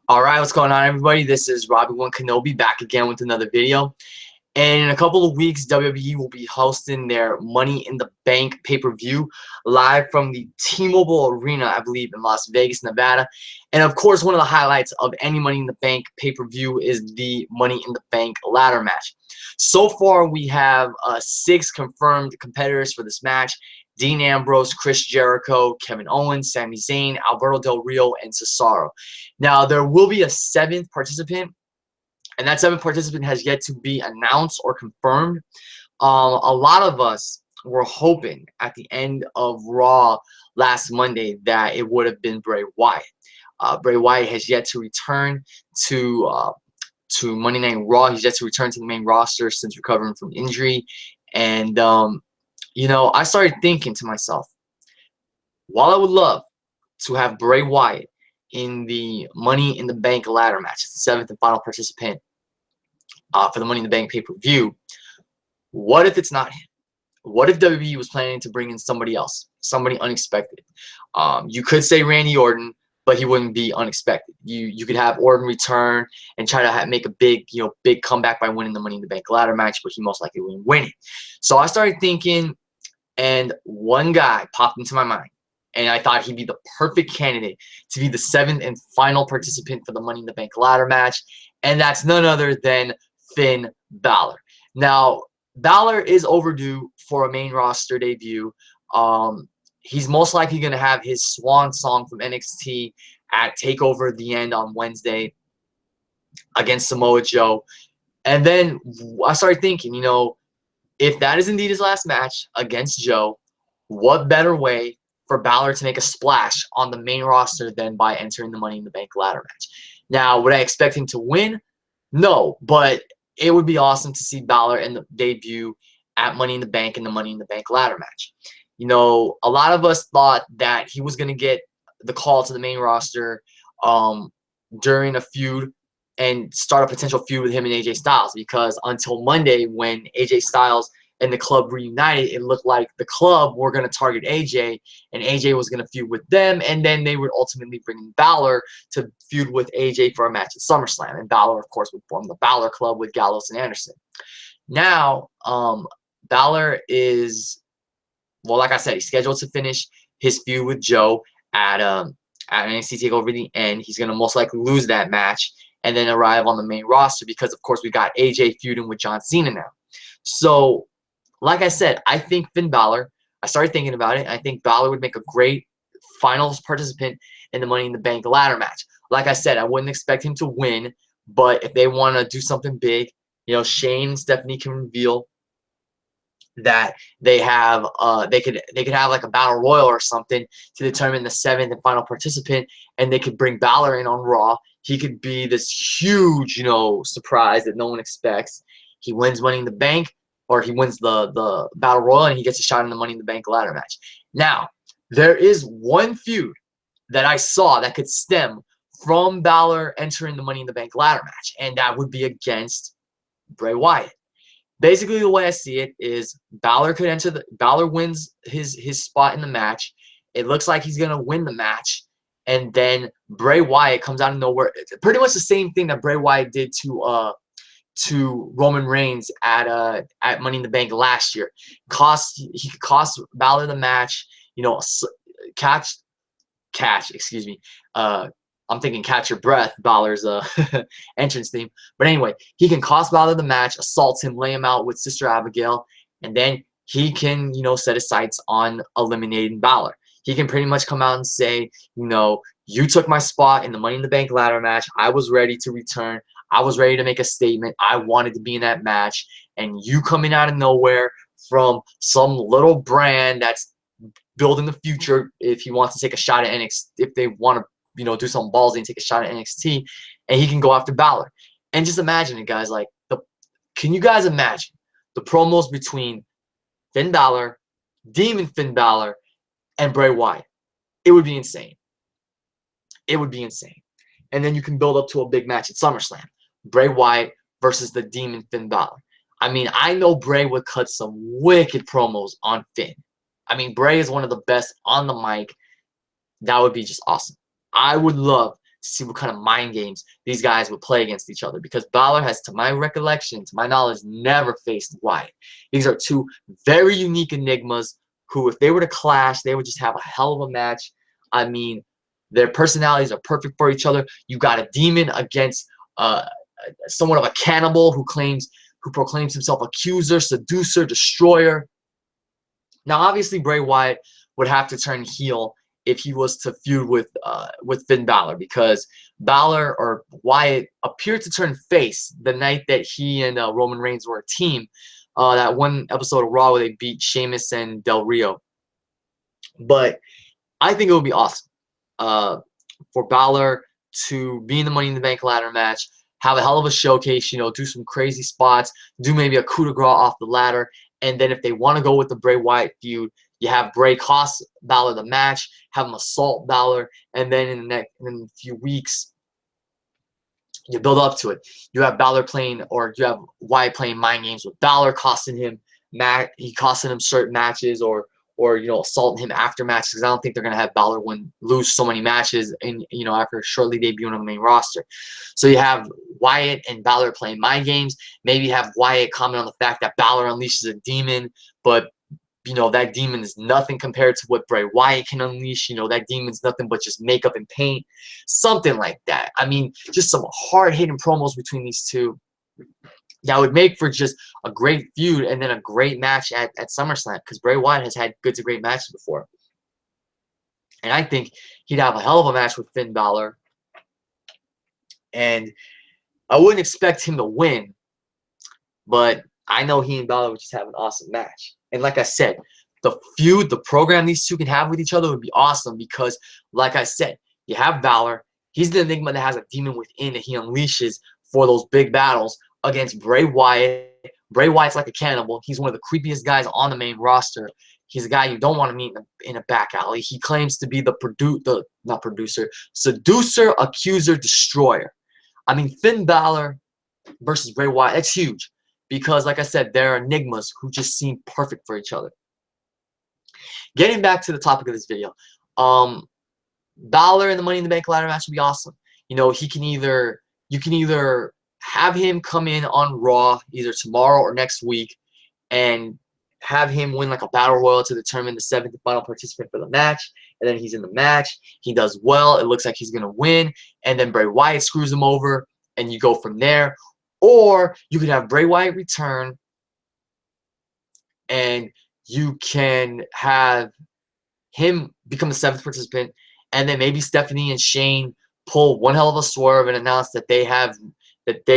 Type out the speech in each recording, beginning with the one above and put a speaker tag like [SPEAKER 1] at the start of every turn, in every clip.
[SPEAKER 1] Alright, what's going on, everybody? This is Robbie1 Kenobi back again with another video. And in a couple of weeks, WWE will be hosting their Money in the Bank pay-per-view live from the T-Mobile Arena, I believe, in Las Vegas, Nevada. And of course, one of the highlights of any Money in the Bank pay-per-view is the Money in the Bank ladder match. So far, we have 6 confirmed competitors for this match. Dean Ambrose, Chris Jericho, Kevin Owens, Sami Zayn, Alberto Del Rio, and Cesaro. Now, there will be a 7th participant, and that 7th participant has yet to be announced or confirmed. A lot of us were hoping at the end of Raw last Monday that it would have been Bray Wyatt. Bray Wyatt has yet to return to Monday Night Raw. He's yet to return to the main roster since recovering from injury. And, you know, I started thinking to myself, while I would love to have Bray Wyatt in the Money in the Bank ladder match, it's the 7th and final participant for the Money in the Bank pay-per-view, what if it's not him? What if WWE was planning to bring in somebody else, somebody unexpected? You could say Randy Orton, but he wouldn't be unexpected. You could have Orton return and try to make a big comeback by winning the Money in the Bank ladder match, but he most likely wouldn't win it. So I started thinking, and one guy popped into my mind, and I thought he'd be the perfect candidate to be the 7th and final participant for the Money in the Bank ladder match, and that's none other than Finn Bálor. Now, Bálor is overdue for a main roster debut. He's most likely going to have his swan song from NXT at TakeOver the End on Wednesday against Samoa Joe. And then I started thinking, you know, if that is indeed his last match against Joe, what better way for Bálor to make a splash on the main roster than by entering the Money in the Bank ladder match? Now, would I expect him to win? No, but it would be awesome to see Bálor in the debut at Money in the Bank in the Money in the Bank ladder match. You know, a lot of us thought that he was going to get the call to the main roster during a feud and start a potential feud with him and AJ Styles, because until Monday, when AJ Styles and the club reunited, it looked like the club were going to target AJ, and AJ was going to feud with them, and then they would ultimately bring in Bálor to feud with AJ for a match at SummerSlam, and Bálor, of course, would form the Bálor Club with Gallows and Anderson. Now, Bálor is, well, like I said, he's scheduled to finish his feud with Joe at NXT TakeOver the End. He's going to most likely lose that match and then arrive on the main roster because, of course, we got AJ feuding with John Cena now. So, like I said, I think Finn Bálor, I started thinking about it. I think Bálor would make a great finals participant in the Money in the Bank ladder match. Like I said, I wouldn't expect him to win, but if they want to do something big, you know, Shane and Stephanie can reveal that they have they could have like a battle royal or something to determine the 7th and final participant, and they could bring Bálor in on Raw. He could be this huge, you know, surprise that no one expects. He wins Money in the Bank, or he wins the battle royal, and he gets a shot in the Money in the Bank ladder match. Now, there is one feud that I saw that could stem from Bálor entering the Money in the Bank ladder match, and that would be against Bray Wyatt. Basically, the way I see it is Bálor wins his spot in the match. It looks like he's gonna win the match, and then Bray Wyatt comes out of nowhere. It's pretty much the same thing that Bray Wyatt did to Roman Reigns at Money in the Bank last year. He could cost Bálor the match. You know, catch. Excuse me. I'm thinking Catch Your Breath, Bálor's entrance theme. But anyway, he can cost Bálor the match, assault him, lay him out with Sister Abigail, and then he can, you know, set his sights on eliminating Bálor. He can pretty much come out and say, you know, you took my spot in the Money in the Bank ladder match. I was ready to return. I was ready to make a statement. I wanted to be in that match. And you coming out of nowhere from some little brand that's building the future, if he wants to take a shot at NXT, if they want to, you know, do something ballsy and take a shot at NXT, and he can go after Bálor. And just imagine it, guys. Like, can you guys imagine the promos between Finn Bálor, Demon Finn Bálor, and Bray Wyatt? It would be insane. It would be insane. And then you can build up to a big match at SummerSlam. Bray Wyatt versus the Demon Finn Bálor. I mean, I know Bray would cut some wicked promos on Finn. I mean, Bray is one of the best on the mic. That would be just awesome. I would love to see what kind of mind games these guys would play against each other, because Bálor has, to my recollection, to my knowledge, never faced Wyatt. These are two very unique enigmas who, if they were to clash, they would just have a hell of a match. I mean, their personalities are perfect for each other. You got a demon against somewhat of a cannibal who proclaims himself accuser, seducer, destroyer. Now, obviously, Bray Wyatt would have to turn heel if he was to feud with Finn Bálor, because Bálor or Wyatt appeared to turn face the night that he and Roman Reigns were a team. That one episode of Raw where they beat Sheamus and Del Rio. But I think it would be awesome for Bálor to be in the Money in the Bank ladder match, have a hell of a showcase, you know, do some crazy spots, do maybe a coup de grace off the ladder, and then if they want to go with the Bray Wyatt feud, you have Bray cost Bálor the match, have him assault Bálor, and then in a few weeks, you build up to it. You have Bálor playing, or you have Wyatt playing mind games with Bálor, costing him certain matches, or you know, assaulting him after matches, because I don't think they're gonna have Bálor lose so many matches, and you know, after shortly debuting on the main roster. So you have Wyatt and Bálor playing mind games. Maybe have Wyatt comment on the fact that Bálor unleashes a demon, but you know, that demon is nothing compared to what Bray Wyatt can unleash. You know, that demon's nothing but just makeup and paint. Something like that. I mean, just some hard-hitting promos between these two that would make for just a great feud and then a great match at SummerSlam, because Bray Wyatt has had good to great matches before. And I think he'd have a hell of a match with Finn Bálor. And I wouldn't expect him to win, but I know he and Bálor would just have an awesome match. And like I said, the feud, the program these two can have with each other would be awesome, because, like I said, you have Bálor. He's the enigma that has a demon within that he unleashes for those big battles against Bray Wyatt. Bray Wyatt's like a cannibal. He's one of the creepiest guys on the main roster. He's a guy you don't want to meet in a back alley. He claims to be the seducer, accuser, destroyer. I mean, Finn Bálor versus Bray Wyatt, that's huge. Because, like I said, they're enigmas who just seem perfect for each other. Getting back to the topic of this video, Bálor in the Money in the Bank ladder match would be awesome. You know, you can either have him come in on Raw either tomorrow or next week, and have him win like a battle royal to determine the 7th and final participant for the match. And then he's in the match. He does well. It looks like he's gonna win, and then Bray Wyatt screws him over, and you go from there. Or you could have Bray Wyatt return, and you can have him become the 7th participant, and then maybe Stephanie and Shane pull one hell of a swerve and announce that they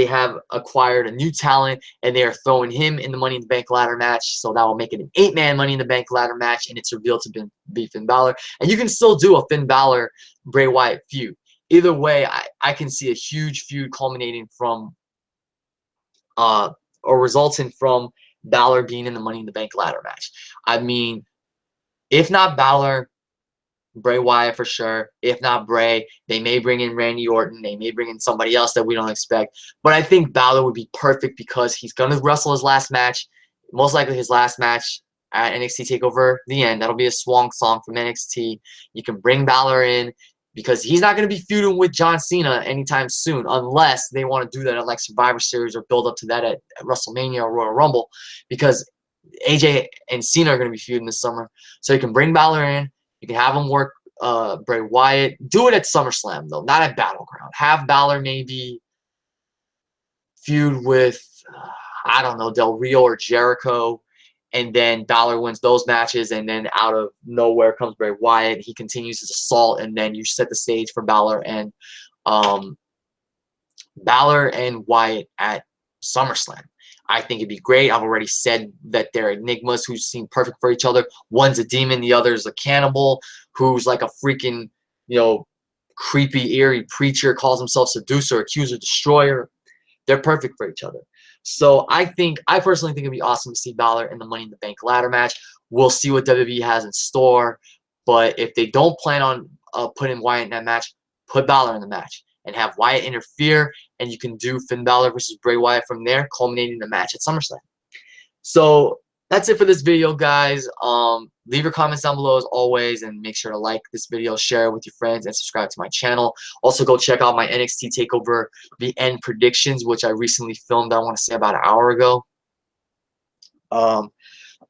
[SPEAKER 1] have acquired a new talent, and they are throwing him in the Money in the Bank ladder match. So that will make it an 8-man Money in the Bank ladder match, and it's revealed to be Finn Bálor. And you can still do a Finn Bálor Bray Wyatt feud. Either way, I can see a huge feud culminating from or resulting from Bálor being in the Money in the Bank ladder match. I mean, if not Bálor, Bray Wyatt for sure. If not Bray, they may bring in Randy Orton. They may bring in somebody else that we don't expect. But I think Bálor would be perfect, because he's going to wrestle his last match, most likely his last match at NXT TakeOver The End. That'll be a swan song from NXT. You can bring Bálor in, because he's not going to be feuding with John Cena anytime soon, unless they want to do that at like Survivor Series or build up to that at WrestleMania or Royal Rumble, because AJ and Cena are going to be feuding this summer. So you can bring Bálor in. You can have him work Bray Wyatt. Do it at SummerSlam, though, not at Battleground. Have Bálor maybe feud with, I don't know, Del Rio or Jericho, and then Bálor wins those matches, and then out of nowhere comes Bray Wyatt. He continues his assault, and then you set the stage for Bálor and Wyatt at SummerSlam. I think it'd be great. I've already said that they're enigmas who seem perfect for each other. One's a demon, the other's a cannibal who's like a freaking, you know, creepy, eerie preacher, calls himself seducer, accuser, destroyer. They're perfect for each other. So I personally think it'd be awesome to see Bálor in the Money in the Bank ladder match. We'll see what WWE has in store. But if they don't plan on putting Wyatt in that match, put Bálor in the match and have Wyatt interfere, and you can do Finn Bálor versus Bray Wyatt from there, culminating the match at SummerSlam. So that's it for this video, guys. Leave your comments down below as always, and make sure to like this video, share it with your friends, and subscribe to my channel. Also, go check out my NXT TakeOver The End predictions, which I recently filmed, I want to say about an hour ago.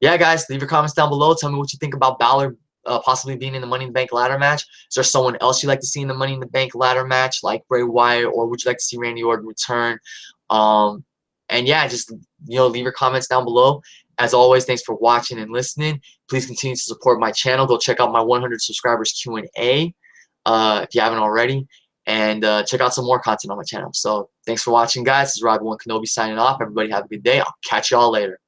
[SPEAKER 1] Yeah, guys, leave your comments down below. Tell me what you think about Bálor possibly being in the Money in the Bank ladder match. Is there someone else you'd like to see in the Money in the Bank ladder match, like Bray Wyatt, or would you like to see Randy Orton return? And yeah, just leave your comments down below. As always, thanks for watching and listening. Please continue to support my channel. Go check out my 100 subscribers Q&A if you haven't already, and check out some more content on my channel. So thanks for watching, guys. This is Robbie One Kenobi signing off. Everybody have a good day. I'll catch y'all later.